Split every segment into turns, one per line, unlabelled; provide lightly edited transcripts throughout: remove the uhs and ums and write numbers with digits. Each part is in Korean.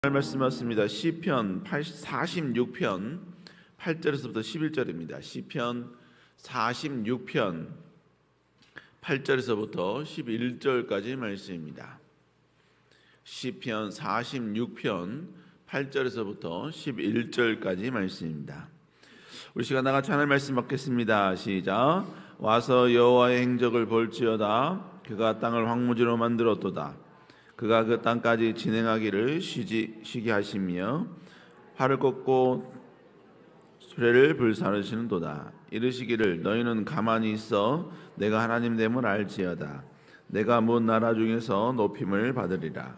말씀하셨습니다. 시편 46편 8절에서부터 11절입니다. 시편 46편 8절에서부터 11절까지 말씀입니다. 시편 46편 8절에서부터 11절까지 말씀입니다. 우리 시간 나가 찬양 말씀 받겠습니다. 시작. 와서 여호와의 행적을 볼지어다. 그가 땅을 황무지로 만들었도다. 그가 그 땅까지 진행하기를 쉬게 하시며 활을 꺾고 수레를 불사르시는도다. 이르시기를 너희는 가만히 있어 내가 하나님 됨을 알지어다. 내가 문 나라 중에서 높임을 받으리라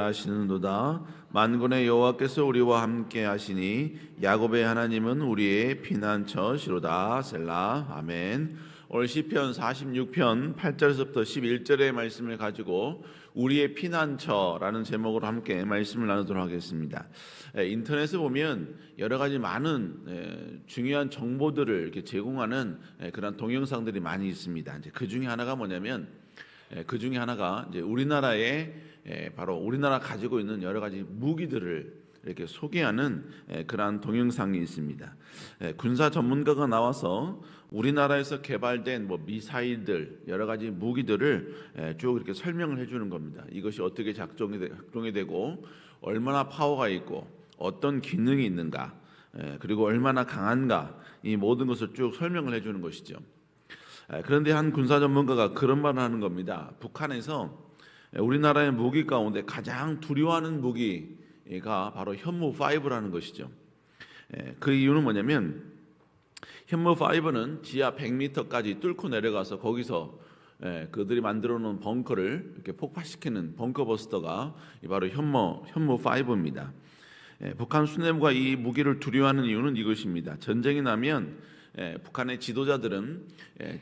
하시는도다. 만군의 여호와께서 우리와 함께 하시니 야곱의 하나님은 우리의 피난처시로다. 셀라. 아멘. 오늘 시편 46편 8절에서부터 11절의 말씀을 가지고 우리의 피난처라는 제목으로 함께 말씀을 나누도록 하겠습니다. 인터넷에 보면 여러 가지 많은 중요한 정보들을 이렇게 제공하는 그런 동영상들이 많이 있습니다. 이제 그 중에 하나가 뭐냐면 이제 우리나라의 바로 우리나라 가지고 있는 여러 가지 무기들을 이렇게 소개하는 그러한 동영상이 있습니다. 군사 전문가가 나와서 우리나라에서 개발된 미사일들 여러 가지 무기들을 쭉 이렇게 설명을 해주는 겁니다. 이것이 어떻게 작동이 되고 얼마나 파워가 있고 어떤 기능이 있는가, 그리고 얼마나 강한가, 이 모든 것을 쭉 설명을 해주는 것이죠. 그런데 한 군사 전문가가 그런 말을 하는 겁니다. 북한에서 우리나라의 무기 가운데 가장 두려워하는 무기가 바로 현무5라는 것이죠. 그 이유는 뭐냐면 현무5는 지하 100m까지 뚫고 내려가서 거기서 그들이 만들어 놓은 벙커를 이렇게 폭파시키는 벙커버스터가 바로 현무5입니다. 북한 수뇌부가 이 무기를 두려워하는 이유는 이것입니다. 전쟁이 나면 북한의 지도자들은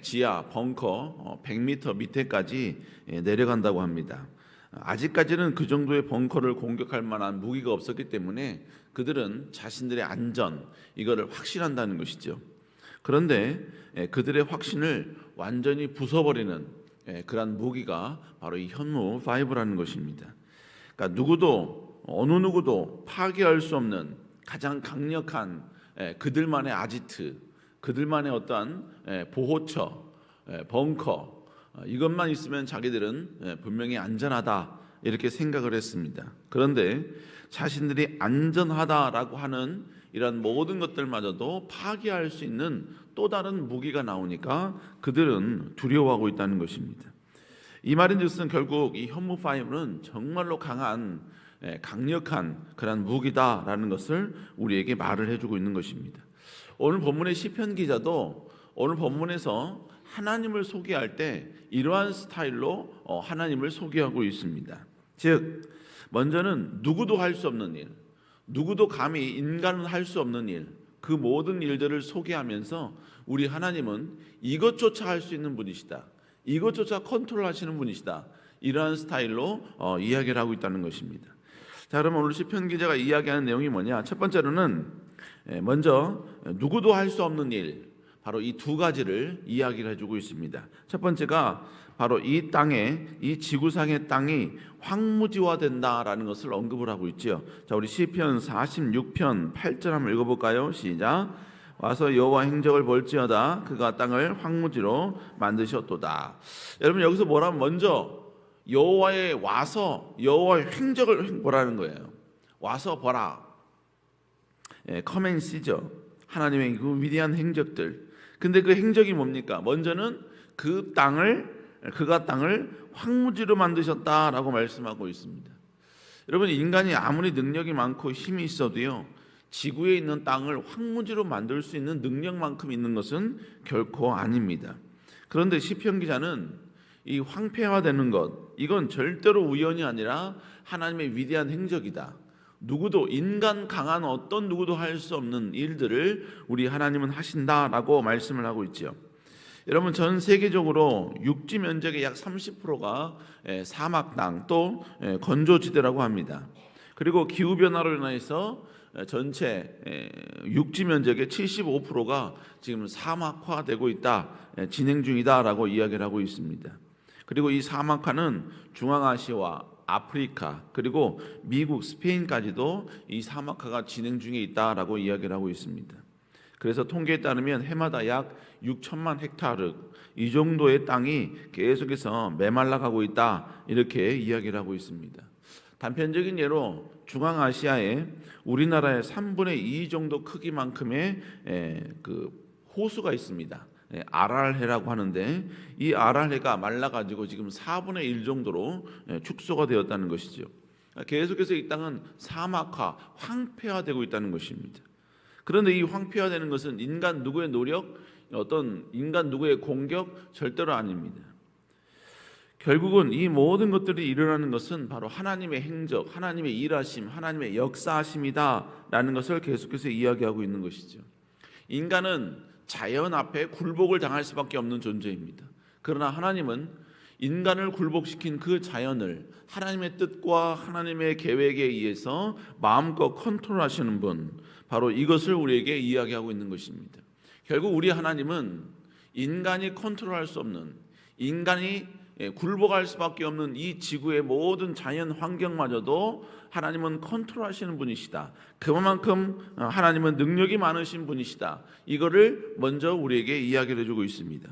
지하 벙커 100m 밑에까지 내려간다고 합니다. 아직까지는 그 정도의 벙커를 공격할 만한 무기가 없었기 때문에 그들은 자신들의 안전 이거를 확신한다는 것이죠. 그런데 그들의 확신을 완전히 부숴버리는 그런 무기가 바로 이 현무5라는 것입니다. 그러니까 어느 누구도 파괴할 수 없는 가장 강력한 그들만의 아지트, 그들만의 어떠한 보호처, 벙커, 이것만 있으면 자기들은 분명히 안전하다 이렇게 생각을 했습니다. 그런데 자신들이 안전하다라고 하는 이런 모든 것들마저도 파괴할 수 있는 또 다른 무기가 나오니까 그들은 두려워하고 있다는 것입니다. 이 말인즉슨 결국 이 현무5는 정말로 강력한 그런 무기다라는 것을 우리에게 말을 해주고 있는 것입니다. 오늘 본문의 시편 기자도 오늘 본문에서 하나님을 소개할 때 이러한 스타일로 하나님을 소개하고 있습니다. 즉 먼저는 누구도 할 수 없는 일, 누구도 감히 인간은 할 수 없는 일, 그 모든 일들을 소개하면서 우리 하나님은 이것조차 할 수 있는 분이시다, 이것조차 컨트롤하시는 분이시다, 이러한 스타일로 이야기를 하고 있다는 것입니다. 자, 그러면 오늘 시편 기자가 이야기하는 내용이 뭐냐? 첫 번째로는 먼저 누구도 할 수 없는 일, 바로 이 두 가지를 이야기를 해주고 있습니다. 첫 번째가 바로 이 땅에, 이 지구상의 땅이 황무지화된다라는 것을 언급을 하고 있죠. 자, 우리 시편 46편 8절 한번 읽어볼까요? 시작. 와서 여호와 행적을 볼지어다. 그가 땅을 황무지로 만드셨도다. 여러분 여기서 뭐라면 먼저 여호와의 행적을 보라는 거예요. 와서 보라. come and see죠. 하나님의 그 위대한 행적들. 근데 그 행적이 뭡니까? 먼저는 그가 땅을 황무지로 만드셨다라고 말씀하고 있습니다. 여러분 인간이 아무리 능력이 많고 힘이 있어도요, 지구에 있는 땅을 황무지로 만들 수 있는 능력만큼 있는 것은 결코 아닙니다. 그런데 시편 기자는 이 황폐화되는 것, 이건 절대로 우연이 아니라 하나님의 위대한 행적이다. 인간 강한 어떤 누구도 할 수 없는 일들을 우리 하나님은 하신다라고 말씀을 하고 있죠. 여러분 전 세계적으로 육지 면적의 약 30%가 사막 땅 또 건조지대라고 합니다. 그리고 기후 변화로 인해서 전체 육지 면적의 75%가 지금 사막화되고 있다, 진행 중이다라고 이야기를 하고 있습니다. 그리고 이 사막화는 중앙아시아와 아프리카, 그리고 미국, 스페인까지도 이 사막화가 진행 중에 있다라고 이야기를 하고 있습니다. 그래서 통계에 따르면 해마다 약 6천만 헥타르 이 정도의 땅이 계속해서 메말라가고 있다, 이렇게 이야기를 하고 있습니다. 단편적인 예로 중앙아시아에 우리나라의 3분의 2 정도 크기만큼의 그 호수가 있습니다. 아랄해라고 하는데, 이 아랄해가 말라가지고 지금 4분의 1 정도로 축소가 되었다는 것이죠. 계속해서 이 땅은 사막화, 황폐화되고 있다는 것입니다. 그런데 이 황폐화되는 것은 인간 누구의 노력, 어떤 인간 누구의 공격, 절대로 아닙니다. 결국은 이 모든 것들이 일어나는 것은 바로 하나님의 행적, 하나님의 일하심, 하나님의 역사하심이다라는 것을 계속해서 이야기하고 있는 것이죠. 인간은 자연 앞에 굴복을 당할 수밖에 없는 존재입니다. 그러나 하나님은 인간을 굴복시킨 그 자연을 하나님의 뜻과 하나님의 계획에 의해서 마음껏 컨트롤하시는 분, 바로 이것을 우리에게 이야기하고 있는 것입니다. 결국 우리 하나님은 인간이 컨트롤할 수 없는, 인간이 굴복할 수밖에 없는 이 지구의 모든 자연 환경마저도 하나님은 컨트롤하시는 분이시다. 그만큼 하나님은 능력이 많으신 분이시다. 이거를 먼저 우리에게 이야기를 해주고 있습니다.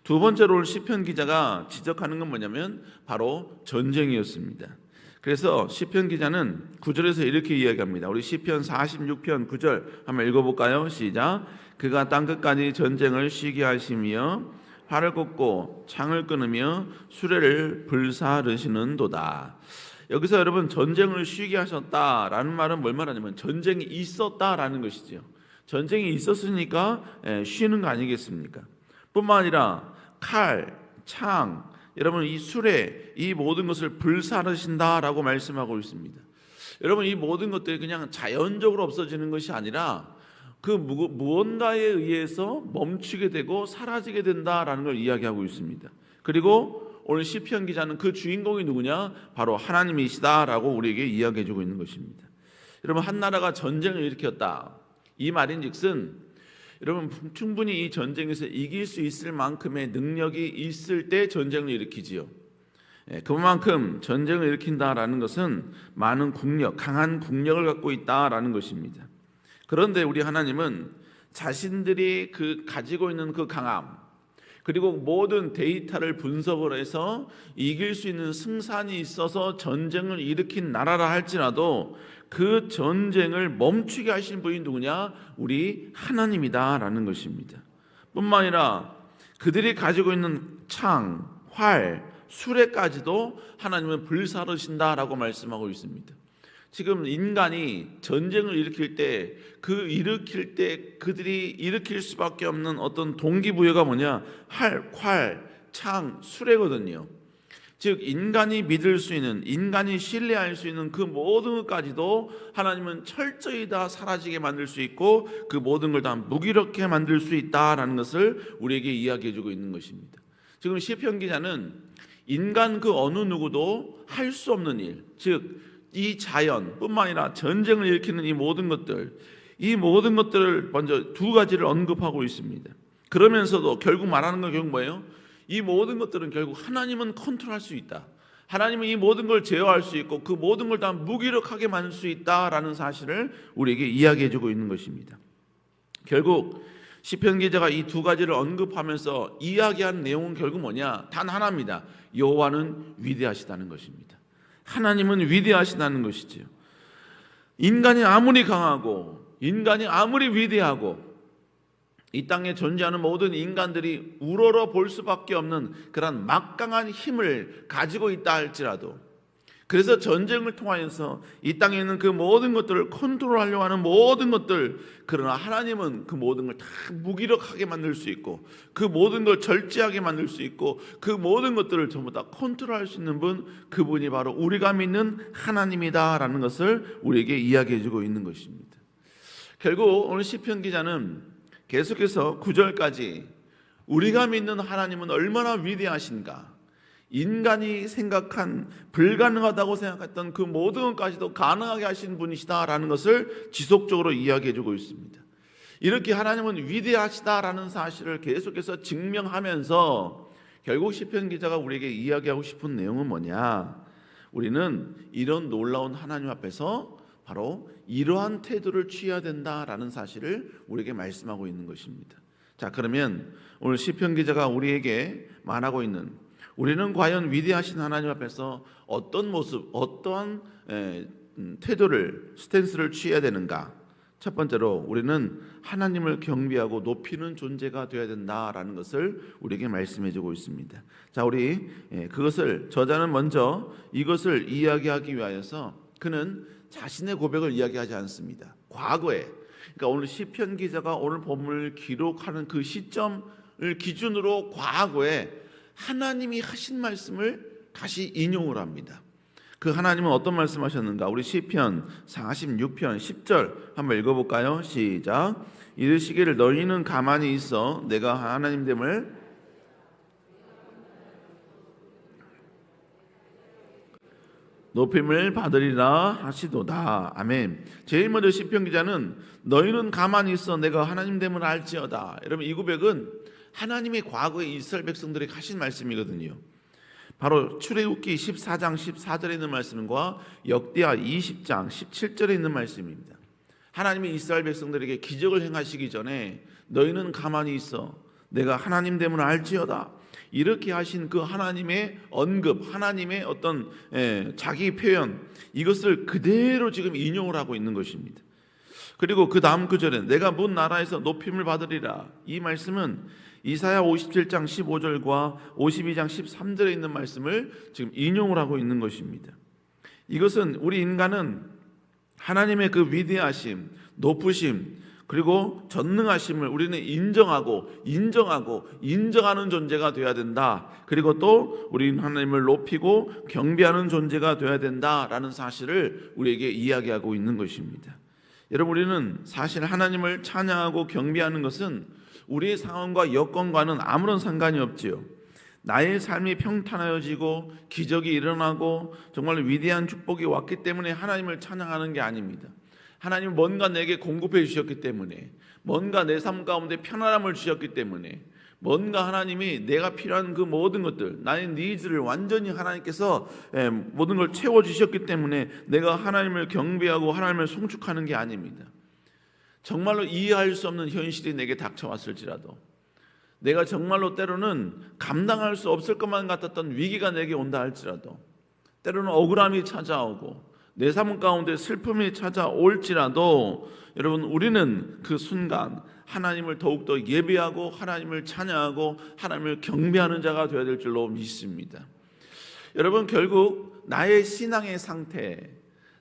두 번째로 시편 기자가 지적하는 건 뭐냐면 바로 전쟁이었습니다. 그래서 시편 기자는 9절에서 이렇게 이야기합니다. 우리 시편 46편 9절 한번 읽어볼까요? 시작. 그가 땅끝까지 전쟁을 쉬게 하시며 활을 꽂고 창을 끊으며 수레를 불사르시는도다. 여기서 여러분 전쟁을 쉬게 하셨다라는 말은 뭘 말하냐면 전쟁이 있었다라는 것이죠. 전쟁이 있었으니까 쉬는 거 아니겠습니까? 뿐만 아니라 칼, 창, 여러분 이 수레, 이 모든 것을 불사르신다라고 말씀하고 있습니다. 여러분 이 모든 것들이 그냥 자연적으로 없어지는 것이 아니라 그 무언가에 의해서 멈추게 되고 사라지게 된다라는 걸 이야기하고 있습니다. 그리고 오늘 시편 기자는 그 주인공이 누구냐? 바로 하나님이시다라고 우리에게 이야기해주고 있는 것입니다. 여러분 한 나라가 전쟁을 일으켰다, 이 말인즉슨 여러분 충분히 이 전쟁에서 이길 수 있을 만큼의 능력이 있을 때 전쟁을 일으키지요. 그만큼 전쟁을 일으킨다라는 것은 많은 국력, 강한 국력을 갖고 있다라는 것입니다. 그런데 우리 하나님은 자신들이 가지고 있는 그 강함, 그리고 모든 데이터를 분석을 해서 이길 수 있는 승산이 있어서 전쟁을 일으킨 나라라 할지라도 그 전쟁을 멈추게 하신 분이 누구냐? 우리 하나님이다라는 것입니다. 뿐만 아니라 그들이 가지고 있는 창, 활, 수레까지도 하나님은 불사르신다라고 말씀하고 있습니다. 지금 인간이 전쟁을 일으킬 때 그들이 일으킬 수밖에 없는 어떤 동기부여가 뭐냐? 활, 창, 수레거든요. 즉 인간이 믿을 수 있는, 인간이 신뢰할 수 있는 그 모든 것까지도 하나님은 철저히 다 사라지게 만들 수 있고 그 모든 걸 다 무기력하게 만들 수 있다라는 것을 우리에게 이야기해주고 있는 것입니다. 지금 시편 기자는 인간 그 어느 누구도 할 수 없는 일, 즉 이 자연뿐만 아니라 전쟁을 일으키는 이 모든 것들을 먼저 두 가지를 언급하고 있습니다. 그러면서도 결국 말하는 건 결국 뭐예요? 이 모든 것들은 결국 하나님은 컨트롤할 수 있다. 하나님은 이 모든 걸 제어할 수 있고 그 모든 걸 다 무기력하게 만들 수 있다라는 사실을 우리에게 이야기해주고 있는 것입니다. 결국 시편 기자가 이 두 가지를 언급하면서 이야기한 내용은 결국 뭐냐? 단 하나입니다. 여호와는 위대하시다는 것입니다. 하나님은 위대하시다는 것이지요. 인간이 아무리 강하고 인간이 아무리 위대하고 이 땅에 존재하는 모든 인간들이 우러러 볼 수밖에 없는 그런 막강한 힘을 가지고 있다 할지라도, 그래서 전쟁을 통하여서 이 땅에 있는 그 모든 것들을 컨트롤하려고 하는 모든 것들, 그러나 하나님은 그 모든 걸 다 무기력하게 만들 수 있고 그 모든 걸 절제하게 만들 수 있고 그 모든 것들을 전부 다 컨트롤할 수 있는 분, 그분이 바로 우리가 믿는 하나님이다라는 것을 우리에게 이야기해 주고 있는 것입니다. 결국 오늘 시편 기자는 계속해서 9절까지 우리가 믿는 하나님은 얼마나 위대하신가, 인간이 생각한 불가능하다고 생각했던 그 모든 것까지도 가능하게 하신 분이시다라는 것을 지속적으로 이야기해 주고 있습니다. 이렇게 하나님은 위대하시다라는 사실을 계속해서 증명하면서 결국 시편 기자가 우리에게 이야기하고 싶은 내용은 뭐냐? 우리는 이런 놀라운 하나님 앞에서 바로 이러한 태도를 취해야 된다라는 사실을 우리에게 말씀하고 있는 것입니다. 자, 그러면 오늘 시편 기자가 우리에게 말하고 있는, 우리는 과연 위대하신 하나님 앞에서 어떤 모습, 어떠한 태도를, 스탠스를 취해야 되는가? 첫 번째로 우리는 하나님을 경배하고 높이는 존재가 되어야 된다라는 것을 우리에게 말씀해 주고 있습니다. 자, 우리 그것을, 저자는 먼저 이것을 이야기하기 위하여서 그는 자신의 고백을 이야기하지 않습니다. 과거에, 그러니까 오늘 시편 기자가 오늘 본문을 기록하는 그 시점을 기준으로 과거에 하나님이 하신 말씀을 다시 인용을 합니다. 그 하나님은 어떤 말씀하셨는가? 우리 시편 46편 10절 한번 읽어볼까요? 시작. 이르시기를 너희는 가만히 있어 내가 하나님됨을 높임을 받으리라 하시도다. 아멘. 제일 먼저 시편 기자는 너희는 가만히 있어 내가 하나님됨을 알지어다. 여러분, 이 고백은 하나님의 과거에 이스라엘 백성들에게 하신 말씀이거든요. 바로 출애굽기 14장 14절에 있는 말씀과 역대하 20장 17절에 있는 말씀입니다. 하나님이 이스라엘 백성들에게 기적을 행하시기 전에 너희는 가만히 있어 내가 하나님됨을 알지어다, 이렇게 하신 그 하나님의 언급, 하나님의 어떤 자기 표현, 이것을 그대로 지금 인용을 하고 있는 것입니다. 그리고 그 다음 구절에 내가 문 나라에서 높임을 받으리라, 이 말씀은 이사야 57장 15절과 52장 13절에 있는 말씀을 지금 인용을 하고 있는 것입니다. 이것은 우리 인간은 하나님의 그 위대하심, 높으심, 그리고 전능하심을 우리는 인정하는 존재가 되어야 된다. 그리고 또 우리는 하나님을 높이고 경배하는 존재가 되어야 된다라는 사실을 우리에게 이야기하고 있는 것입니다. 여러분, 우리는 사실 하나님을 찬양하고 경배하는 것은 우리의 상황과 여건과는 아무런 상관이 없지요. 나의 삶이 평탄하여지고 기적이 일어나고 정말 위대한 축복이 왔기 때문에 하나님을 찬양하는 게 아닙니다. 하나님은 뭔가 내게 공급해 주셨기 때문에, 뭔가 내 삶 가운데 편안함을 주셨기 때문에, 뭔가 하나님이 내가 필요한 그 모든 것들, 나의 니즈를 완전히 하나님께서 모든 걸 채워주셨기 때문에 내가 하나님을 경배하고 하나님을 송축하는 게 아닙니다. 정말로 이해할 수 없는 현실이 내게 닥쳐왔을지라도, 내가 정말로 때로는 감당할 수 없을 것만 같았던 위기가 내게 온다 할지라도, 때로는 억울함이 찾아오고 내 삶 가운데 슬픔이 찾아올지라도, 여러분, 우리는 그 순간 하나님을 더욱더 예배하고 하나님을 찬양하고 하나님을 경배하는 자가 되어야 될 줄로 믿습니다. 여러분, 결국 나의 신앙의 상태,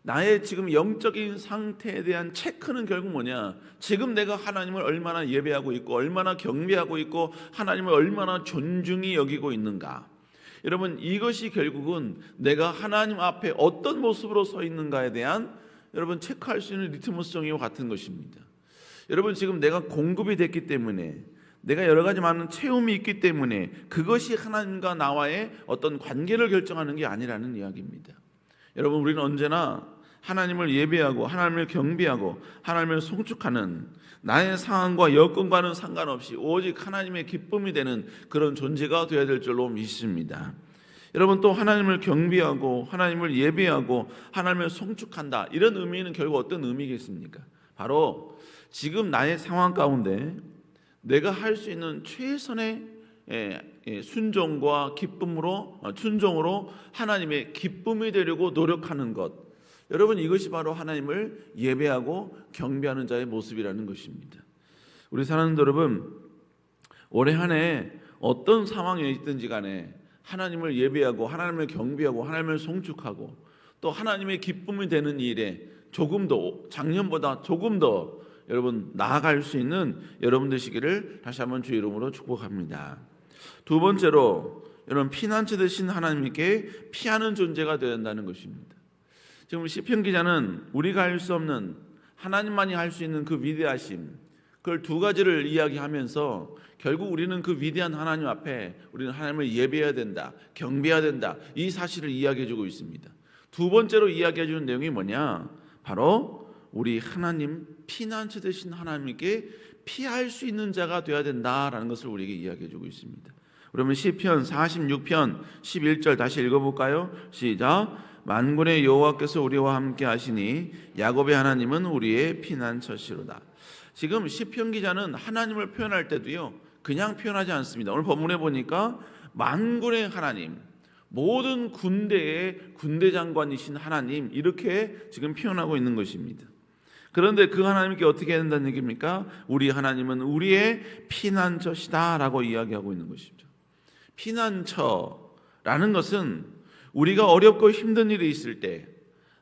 나의 지금 영적인 상태에 대한 체크는 결국 뭐냐? 지금 내가 하나님을 얼마나 예배하고 있고 얼마나 경배하고 있고 하나님을 얼마나 존중히 여기고 있는가? 여러분, 이것이 결국은 내가 하나님 앞에 어떤 모습으로 서 있는가에 대한, 여러분, 체크할 수 있는 리트머스 종이와 같은 것입니다. 여러분, 지금 내가 공급이 됐기 때문에, 내가 여러 가지 많은 체험이 있기 때문에 그것이 하나님과 나와의 어떤 관계를 결정하는 게 아니라는 이야기입니다. 여러분, 우리는 언제나 하나님을 예배하고 하나님을 경배하고 하나님을 송축하는, 나의 상황과 여건과는 상관없이 오직 하나님의 기쁨이 되는 그런 존재가 되어야 될 줄로 믿습니다. 여러분, 또 하나님을 경배하고 하나님을 예배하고 하나님을 송축한다, 이런 의미는 결국 어떤 의미겠습니까? 바로 지금 나의 상황 가운데 내가 할 수 있는 최선의 순종과 순종으로 하나님의 기쁨이 되려고 노력하는 것, 여러분, 이것이 바로 하나님을 예배하고 경배하는 자의 모습이라는 것입니다. 우리 사랑하는 여러분, 올해 한 해 어떤 상황에 있든지 간에 하나님을 예배하고 하나님을 경배하고 하나님을 송축하고 또 하나님의 기쁨이 되는 일에 조금 더, 작년보다 조금 더 여러분 나아갈 수 있는 여러분 되시기를 다시 한번 주의 이름으로 축복합니다. 두 번째로, 여러분, 피난처 되신 하나님께 피하는 존재가 되어야 한다는 것입니다. 지금 시편 기자는 우리가 할 수 없는, 하나님만이 할 수 있는 그 위대하심, 그걸 두 가지를 이야기하면서 결국 우리는 그 위대한 하나님 앞에 우리는 하나님을 예배해야 된다, 경배해야 된다, 이 사실을 이야기해 주고 있습니다. 두 번째로 이야기해 주는 내용이 뭐냐? 바로 우리 하나님, 피난처 되신 하나님께 피할 수 있는 자가 되어야 된다라는 것을 우리에게 이야기해 주고 있습니다. 그러면 시편 46편 11절 다시 읽어볼까요? 시작. 만군의 여호와께서 우리와 함께 하시니 야곱의 하나님은 우리의 피난처시로다. 지금 시편 기자는 하나님을 표현할 때도요 그냥 표현하지 않습니다. 오늘 본문에 보니까 만군의 하나님, 모든 군대의 군대 장관이신 하나님, 이렇게 지금 표현하고 있는 것입니다. 그런데 그 하나님께 어떻게 해야 된다는 얘기입니까? 우리 하나님은 우리의 피난처시다 라고 이야기하고 있는 것이죠. 피난처라는 것은 우리가 어렵고 힘든 일이 있을 때,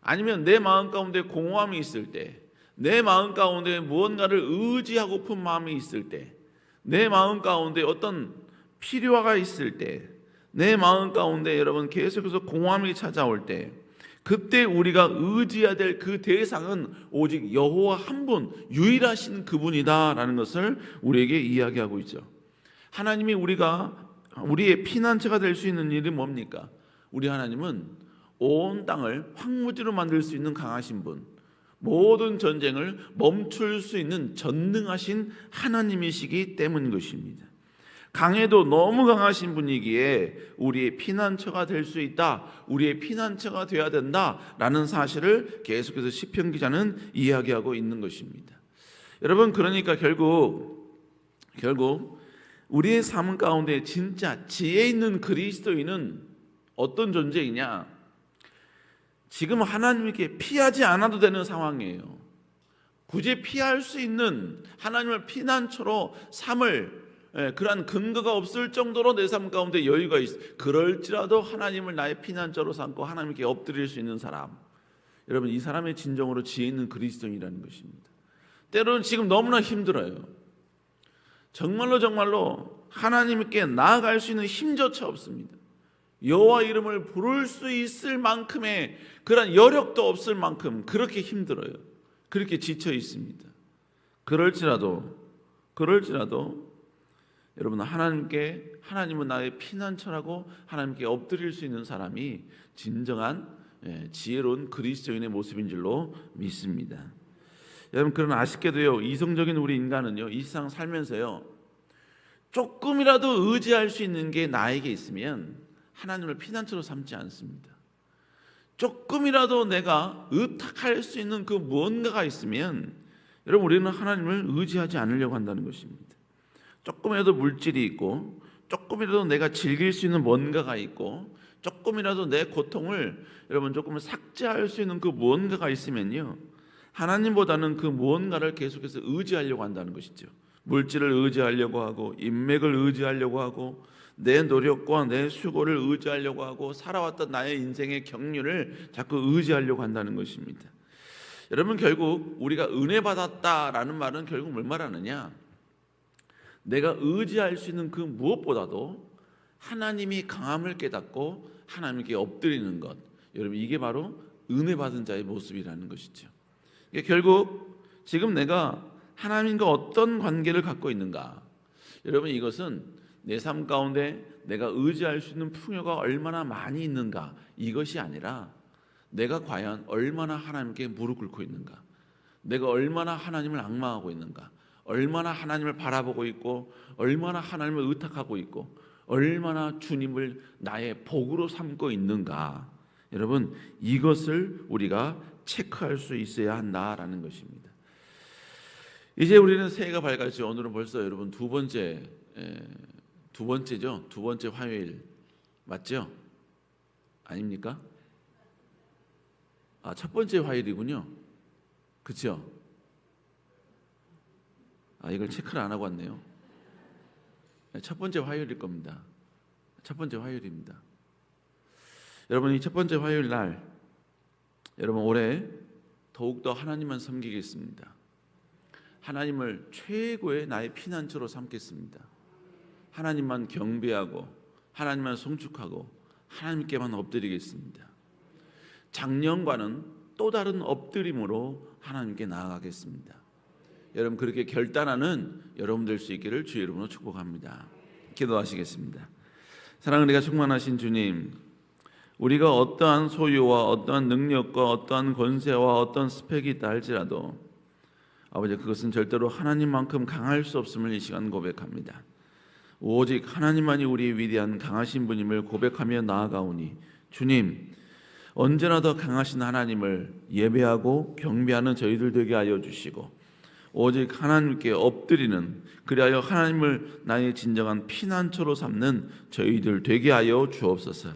아니면 내 마음 가운데 공허함이 있을 때, 내 마음 가운데 무언가를 의지하고픈 마음이 있을 때, 내 마음 가운데 어떤 필요가 있을 때, 내 마음 가운데 여러분 계속해서 공허함이 찾아올 때, 그때 우리가 의지해야 될 그 대상은 오직 여호와 한 분, 유일하신 그분이다라는 것을 우리에게 이야기하고 있죠. 하나님이 우리의 피난처가 될 수 있는 일이 뭡니까? 우리 하나님은 온 땅을 황무지로 만들 수 있는 강하신 분, 모든 전쟁을 멈출 수 있는 전능하신 하나님이시기 때문인 것입니다. 강해도 너무 강하신 분이기에 우리의 피난처가 될 수 있다, 우리의 피난처가 되어야 된다라는 사실을 계속해서 시편 기자는 이야기하고 있는 것입니다. 여러분, 그러니까 결국 우리의 삶 가운데 진짜 지혜 있는 그리스도인은 어떤 존재이냐? 지금 하나님께 피하지 않아도 되는 상황이에요. 굳이 피할 수 있는 하나님을 피난처로 삼을 그러한 근거가 없을 정도로 내 삶 가운데 여유가 있어. 그럴지라도 하나님을 나의 피난처로 삼고 하나님께 엎드릴 수 있는 사람, 여러분, 이 사람의 진정으로 지혜 있는 그리스도인이라는 것입니다. 때로는 지금 너무나 힘들어요. 정말로 하나님께 나아갈 수 있는 힘조차 없습니다. 여호와 이름을 부를 수 있을 만큼의 그런 여력도 없을 만큼 그렇게 힘들어요. 그렇게 지쳐 있습니다. 그럴지라도 여러분, 하나님은 나의 피난처라고 하나님께 엎드릴 수 있는 사람이 진정한 지혜로운 그리스도인의 모습인 줄로 믿습니다. 여러분, 그러나 아쉽게도요, 이성적인 우리 인간은요, 이 세상 살면서요, 조금이라도 의지할 수 있는 게 나에게 있으면 하나님을 피난처로 삼지 않습니다. 조금이라도 내가 의탁할 수 있는 그 무언가가 있으면 여러분, 우리는 하나님을 의지하지 않으려고 한다는 것입니다. 조금이라도 물질이 있고, 조금이라도 내가 즐길 수 있는 뭔가가 있고, 조금이라도 내 고통을 여러분 조금 삭제할 수 있는 그 무언가가 있으면요, 하나님보다는 그 무언가를 계속해서 의지하려고 한다는 것이죠. 물질을 의지하려고 하고, 인맥을 의지하려고 하고, 내 노력과 내 수고를 의지하려고 하고, 살아왔던 나의 인생의 경륜을 자꾸 의지하려고 한다는 것입니다. 여러분, 결국 우리가 은혜 받았다라는 말은 결국 뭘 말하느냐? 내가 의지할 수 있는 그 무엇보다도 하나님이 강함을 깨닫고 하나님께 엎드리는 것, 여러분, 이게 바로 은혜 받은 자의 모습이라는 것이죠. 결국 지금 내가 하나님과 어떤 관계를 갖고 있는가, 여러분, 이것은 내 삶 가운데 내가 의지할 수 있는 풍요가 얼마나 많이 있는가, 이것이 아니라 내가 과연 얼마나 하나님께 무릎 꿇고 있는가, 내가 얼마나 하나님을 앙망하고 있는가, 얼마나 하나님을 바라보고 있고, 얼마나 하나님을 의탁하고 있고, 얼마나 주님을 나의 복으로 삼고 있는가, 여러분, 이것을 우리가 체크할 수 있어야 한다라는 것입니다. 이제 우리는 새해가 밝았지. 오늘은 벌써 여러분 두 번째죠. 두 번째 화요일 맞죠? 아닙니까? 첫 번째 화요일이군요. 그렇죠? 이걸 체크를 안 하고 왔네요. 첫 번째 화요일일 겁니다. 첫 번째 화요일입니다. 여러분, 이 첫 번째 화요일 날, 여러분, 올해 더욱더 하나님만 섬기겠습니다. 하나님을 최고의 나의 피난처로 삼겠습니다. 하나님만 경배하고, 하나님만 송축하고, 하나님께만 엎드리겠습니다. 작년과는 또 다른 엎드림으로 하나님께 나아가겠습니다. 여러분, 그렇게 결단하는 여러분 될 수 있기를 주의 이름으로 축복합니다. 기도하시겠습니다. 사랑을 내가 충만하신 주님, 우리가 어떠한 소유와 어떠한 능력과 어떠한 권세와 어떠한 스펙이 있다 할지라도 아버지, 그것은 절대로 하나님만큼 강할 수 없음을 이 시간 고백합니다. 오직 하나님만이 우리의 위대한 강하신 분임을 고백하며 나아가오니, 주님, 언제나 더 강하신 하나님을 예배하고 경배하는 저희들 되게 하여 주시고, 오직 하나님께 엎드리는, 그리하여 하나님을 나의 진정한 피난처로 삼는 저희들 되게 하여 주옵소서.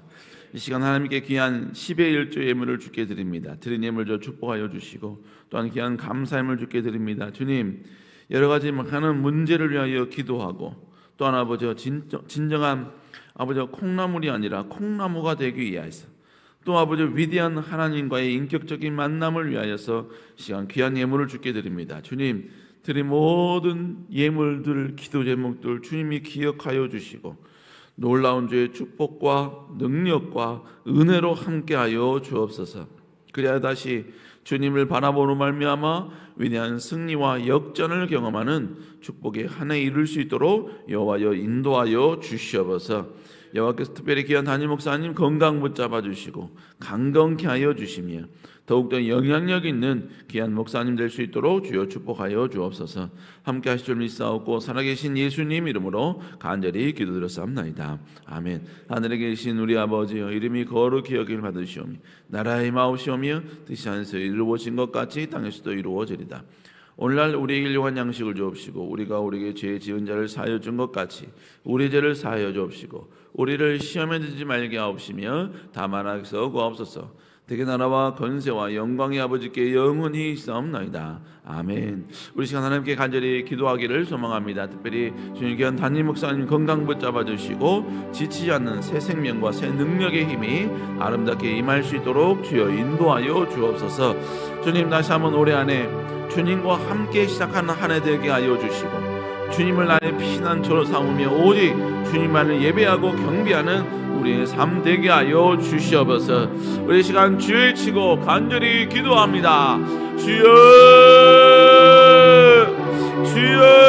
이 시간 하나님께 귀한 10의 1조 예물을 주께 드립니다. 드린 예물 저 축복하여 주시고, 또한 귀한 감사함을 주께 드립니다. 주님, 여러 가지 하는 문제를 위하여 기도하고, 또한 아버지 진정한 아버지 콩나물이 아니라 콩나무가 되기 위하여서, 또 아버지 위대한 하나님과의 인격적인 만남을 위하여서 시간 귀한 예물을 주께 드립니다. 주님, 드린 모든 예물들, 기도 제목들 주님이 기억하여 주시고, 놀라운 주의 축복과 능력과 은혜로 함께하여 주옵소서. 그래야 다시 주님을 바라보는 말미암아 위대한 승리와 역전을 경험하는 축복의 한 해 이룰 수 있도록 여호와여 인도하여 주시옵소서. 여호와께서 특별히 귀한 담임 목사님 건강 붙잡아 주시고 강건케 하여 주시며, 더욱더 영향력 있는 귀한 목사님 될 수 있도록 주여 축복하여 주옵소서. 함께 하실 줄 믿사옵고 살아계신 예수님 이름으로 간절히 기도드렸사옵나이다. 아멘. 하늘에 계신 우리 아버지여, 이름이 거룩히 여김을 받으시오며 나라의 마옵시오며 뜻이 하늘에서 이루어진 것 같이 땅에서도 이루어지리다. 오늘날 우리에게 일용할 양식을 주옵시고, 우리가 우리에게 죄 지은 자를 사하여 준 것 같이 우리 죄를 사하여 주옵시고, 우리를 시험에 들지 말게 하옵시며 다만 악에서 구하옵소서. 대개 나라와 권세와 영광의 아버지께 영원히 있사옵나이다. 아멘. 우리 시간 하나님께 간절히 기도하기를 소망합니다. 특별히 주님 귀한 담임 목사님 건강 붙잡아 주시고 지치지 않는 새 생명과 새 능력의 힘이 아름답게 임할 수 있도록 주여 인도하여 주옵소서. 주님, 다시 한번 올해 안에 주님과 함께 시작하는 한 해 되게 하여 주시고, 주님을 나의 피난처로 삼으며 오직 주님만을 예배하고 경배하는 우리의 삶 되게 하여 주시옵소서. 우리 시간 주의 치고 간절히 기도합니다. 주여, 주여.